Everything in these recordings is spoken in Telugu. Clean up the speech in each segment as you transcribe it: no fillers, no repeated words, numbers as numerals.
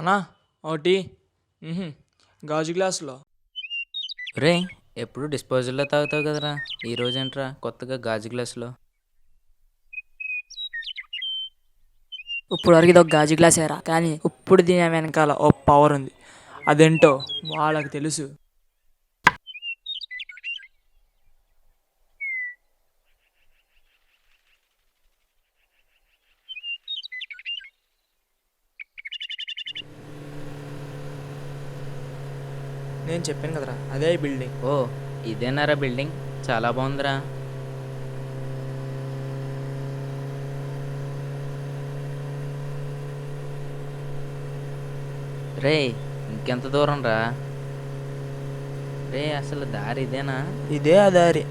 అన్నా ఒకటి గాజు గ్లాసులో. రే, ఎప్పుడు డిస్పోజల్లో తాగుతావు కదరా, ఈ రోజేంట్రా కొత్తగా గాజు గ్లాసులో? ఇప్పుడు వరకు ఇది ఒక గాజు గ్లాసేరా, కానీ ఇప్పుడు దీని వెనకాల ఓ పవర్ ఉంది. అదేంటో వాళ్ళకి తెలుసు. నేను చెప్పాను కదరా, అదే బిల్డింగ్. ఓ, ఇదేనారా బిల్డింగ్? చాలా బాగుందిరా. రే, ఇంకెంత దూరం రా? రే, అసలు దారి ఇదేనా? ఇదే ఆ దారి.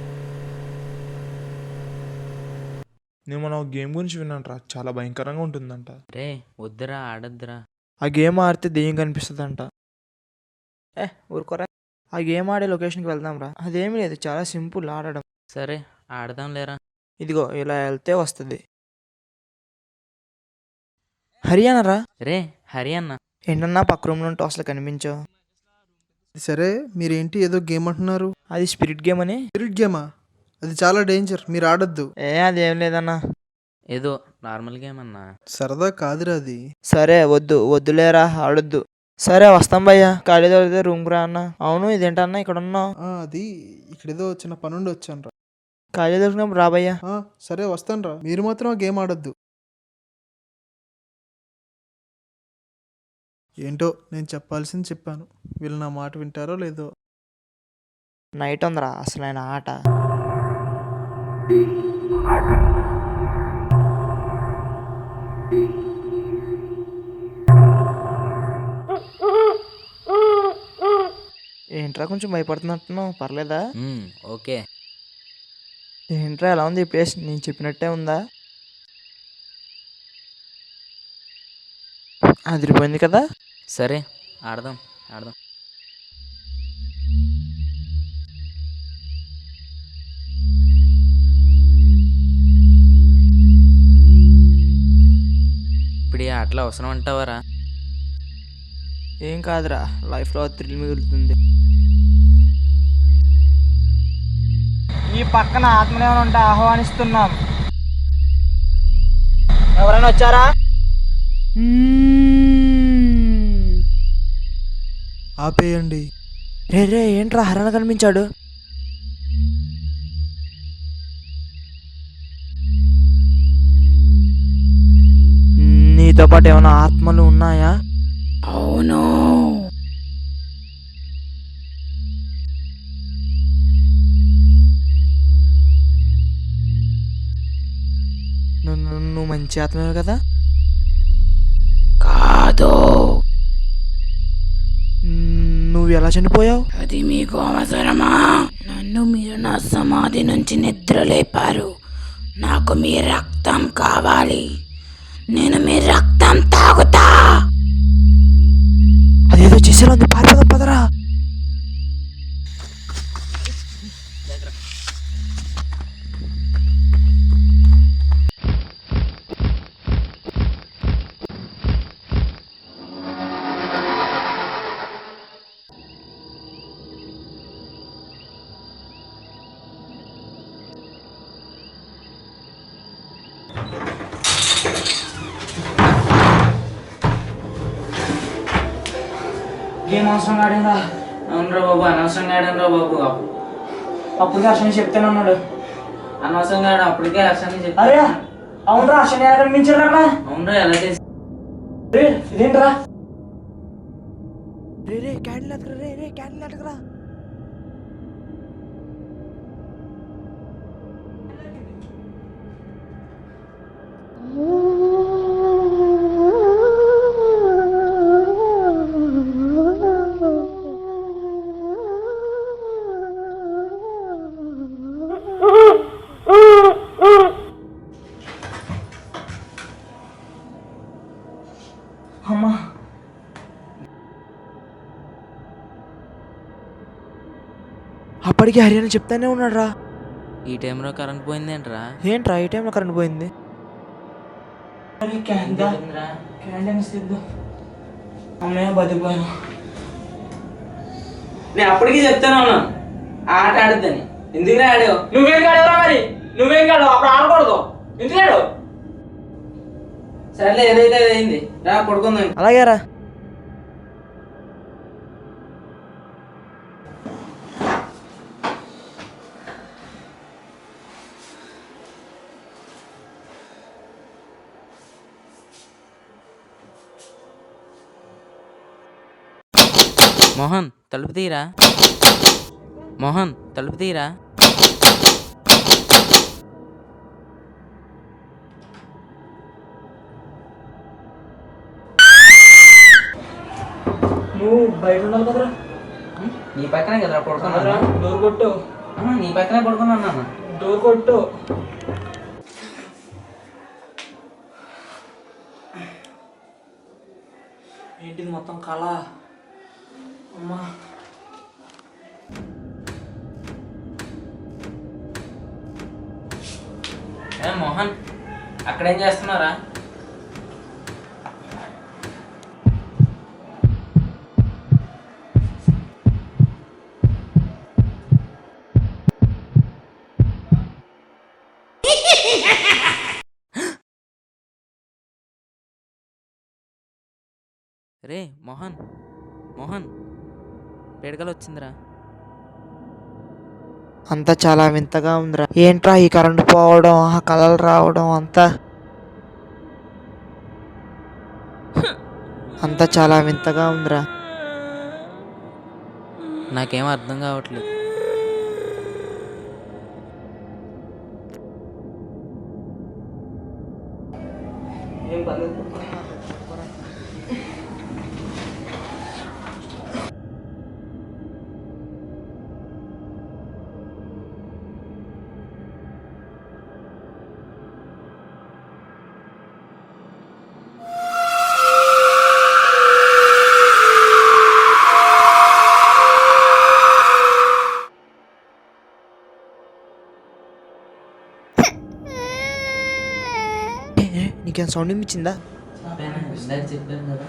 నేను మన గేమ్ గురించి విన్నాను, చాలా భయంకరంగా ఉంటుందంట. రే, వద్దురా, ఆడొద్దురా. ఆ గేమ్ ఆడితే దెయ్యం కనిపిస్తుందంట. ఊరుకోరా. ఆ గేమ్ ఆడే లొకేషన్కి వెళ్దాం రా. అదేమీ లేదు, చాలా సింపుల్ ఆడడం. సరే, ఆడదాం లేరా. ఇదిగో ఇలా వెళ్తే వస్తుంది. హరియానా. రే, హరి అన్న. ఏంటన్నా పక్క రూమ్ నుండి అసలు కనిపించావు? సరే, మీరేంటి ఏదో గేమ్ అంటున్నారు? అది స్పిరిట్ గేమ్ అని. స్పిరిట్ గేమా? అది చాలా డేంజర్, మీరు ఆడొద్దు. అదేం లేదన్నా. ఏదో నార్మల్ గేమ్ అన్నా. సరదా కాదురా అది. సరే వద్దులేరా, ఆడొద్దు. సరే వస్తాం భయ్యా, ఖాళీ దొరికితే రూమ్కి రా అన్న. అవును, ఇదేంటన్నా ఇక్కడ ఉన్నావు? అది ఇక్కడేదో చిన్న పనుండి వచ్చాను రా. ఖాళీ దొరికినప్పుడు రా భయ్యా. సరే వస్తాను రా, మీరు మాత్రం ఆ గేమ్ ఆడొద్దు. ఏంటో నేను చెప్పాల్సింది చెప్పాను, వీళ్ళు నా మాట వింటారో లేదో. నైట్ ఉందిరా అసలైన ఆట. ఏంట్రా కొంచెం భయపడుతున్నట్టున్నావు, పర్లేదా? ఓకే. ఏంట్రా ఎలా ఉంది ఈ ప్లేస్? నేను చెప్పినట్టే ఉందా? అదిరిపోయింది కదా. సరే, ఆడదాం ఆడదాం. ఇప్పుడు ఈ ఆటలు అవసరం అంటావరా? ఏం కాదురా, లైఫ్లో థ్రిల్ మిగులుతుంది. ఈ పక్కన ఆత్మనేమైనా ఉంటే ఆహ్వానిస్తున్నాం. ఎవరైనా వచ్చారా? ఆపేయండి. రే ఏంట్రా హరణ కనిపించాడు? నీతో పాటు ఏమైనా ఆత్మలు ఉన్నాయా? అవును. నువ్వు మంచి ఆత్మవే కదా? కాదు. నువ్వు ఎలా చనిపోయావు? అది మీకు అవసరమా? నన్ను మీరు నా సమాధి నుంచి నిద్రలేపారు. నాకు మీ రక్తం కావాలి. నేను మీ రక్తం తాగుతా. అదేదో చేసేలా ఉంది, పారిపోదాం పదరా. ఏం అవసరం ఆడిందా? అవునరా బాబు, అనవసరంగా ఆడాను రా బాబు. అప్పటికే అర్షణ చెప్తాను అన్నాడు. అనవసరంగా ఆడ అప్పటికే అర్షణ అరే చెప్తా. అవునరా, అర్షణ ఎలా కనిపించారు అక్కడ? అవునరా, ఎలా చేసి ఇదేంట్రా? రే క్యాండిల్ అతకరా, రే క్యాండిల్ అతకరా. అమ్మా, అప్పటికి హరియానా చెప్తానే ఉన్నాడు రా. ఈ టైంలో కరెంట్ పోయిందేంట్రా? ఏంట్రా ఈ టైంలో కరెంట్ పోయింది? క్యాండిల్ అమ్మయ్య బతికిపోయాను. నేను అప్పటికీ చెప్తాను ఉన్నాను ఆట ఆడద్దని. ఎందుకు ఆడావు? నువ్వేం ఆడావురా? మరి నువ్వేం ఆడావు? అప్పుడు ఆడకూడదు. ఎందుకు ఆడావు? సర్లే, ఏదైతే అది అయింది. రా పడుకుందాం. అలాగే రా. మోహన్ తలుపు తీరా. మోహన్ తలుపు తీరా. నువ్వు బయట ఉన్నావు కదరా. నీ పక్కనే కదరా పడుకున్నా. డోర్ కొట్టు. నీ పక్కనే పడుకున్నాను. డోర్ కొట్టు. ఏంటిది మొత్తం కళ? అమ్మా, మోహన్ అక్కడేం చేస్తున్నారా? రే మోహన్, మోహన్ పేడకలు వచ్చిందిరా. అంతా చాలా వింతగా ఉందిరా. ఏంట్రా ఈ కరెంటు పోవడం, ఆ కళలు రావడం, అంతా చాలా వింతగా ఉందిరా. నాకేం అర్థం కావట్లేదు. నీకేం సౌండ్ ఇచ్చిందా? ఇందాక చెప్పాను కదా.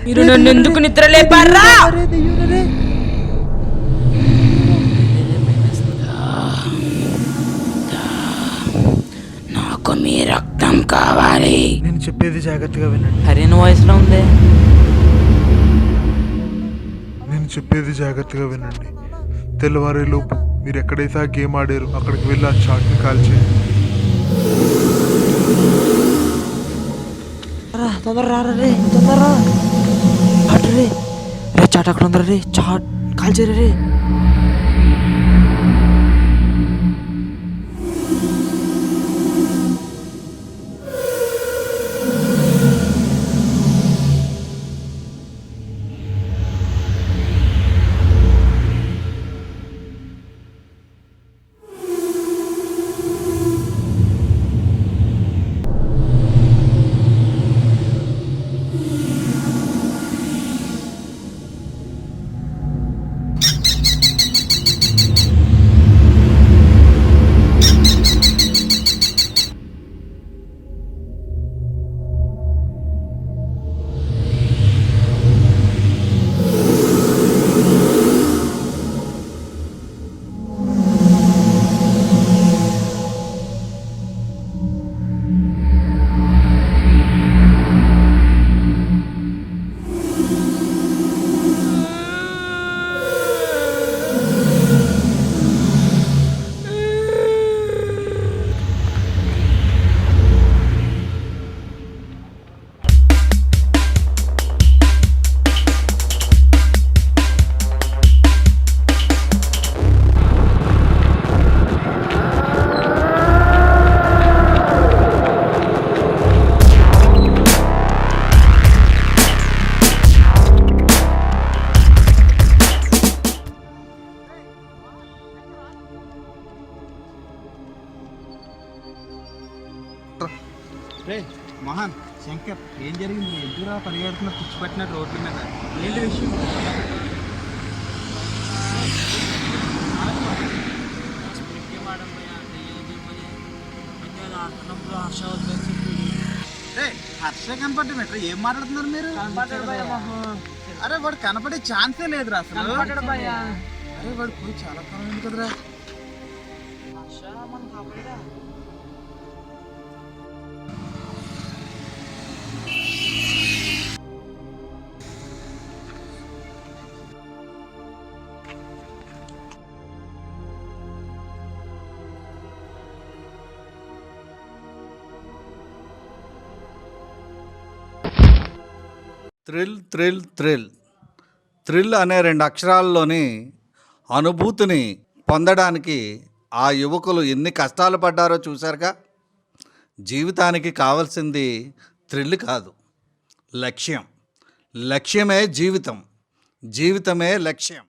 మీరు నన్ను ఎందుకు నిద్ర లేపారా? నాకు మీ రక్తం కావాలి. నేను చెప్పేది జాగ్రత్తగా వినండి. హరిన్ వాయిస్లో ఉంది. నేను చెప్పేది జాగ్రత్తగా వినండి. తెల్లవారేలోపు మీరు ఎక్కడైతే ఆ గేమ్ ఆడారో అక్కడికి వెళ్ళి ఆ చాట్ని కాల్చేయండి. తొందర రా రే, తొందర రా. రే చాట్ అక్కడ ఉందరా రే. చాట్ కాల్చేరా రే. ఏం జరిగింది? ఎందుకురా పరిగెడుతున్నా పిచ్చి పట్టినట్టు రోడ్ల మీద? ఏంటి విషయం? హర్ష కనపడ్డా మెట్రో ఏం మాట్లాడుతున్నారు మీరు? అరే వాడు కనపడే ఛాన్సే లేదురా అసలు. అరే వాడు పోయి చాలా కాలం ఉంది కదరా. థ్రిల్ థ్రిల్ థ్రిల్ థ్రిల్ అనే 2 అక్షరాల్లోని అనుభూతిని పొందడానికి ఆ యువకులు ఎన్ని కష్టాలు పడ్డారో చూశారుగా. జీవితానికి కావాల్సింది థ్రిల్ కాదు, లక్ష్యం. లక్ష్యమే జీవితం, జీవితమే లక్ష్యం.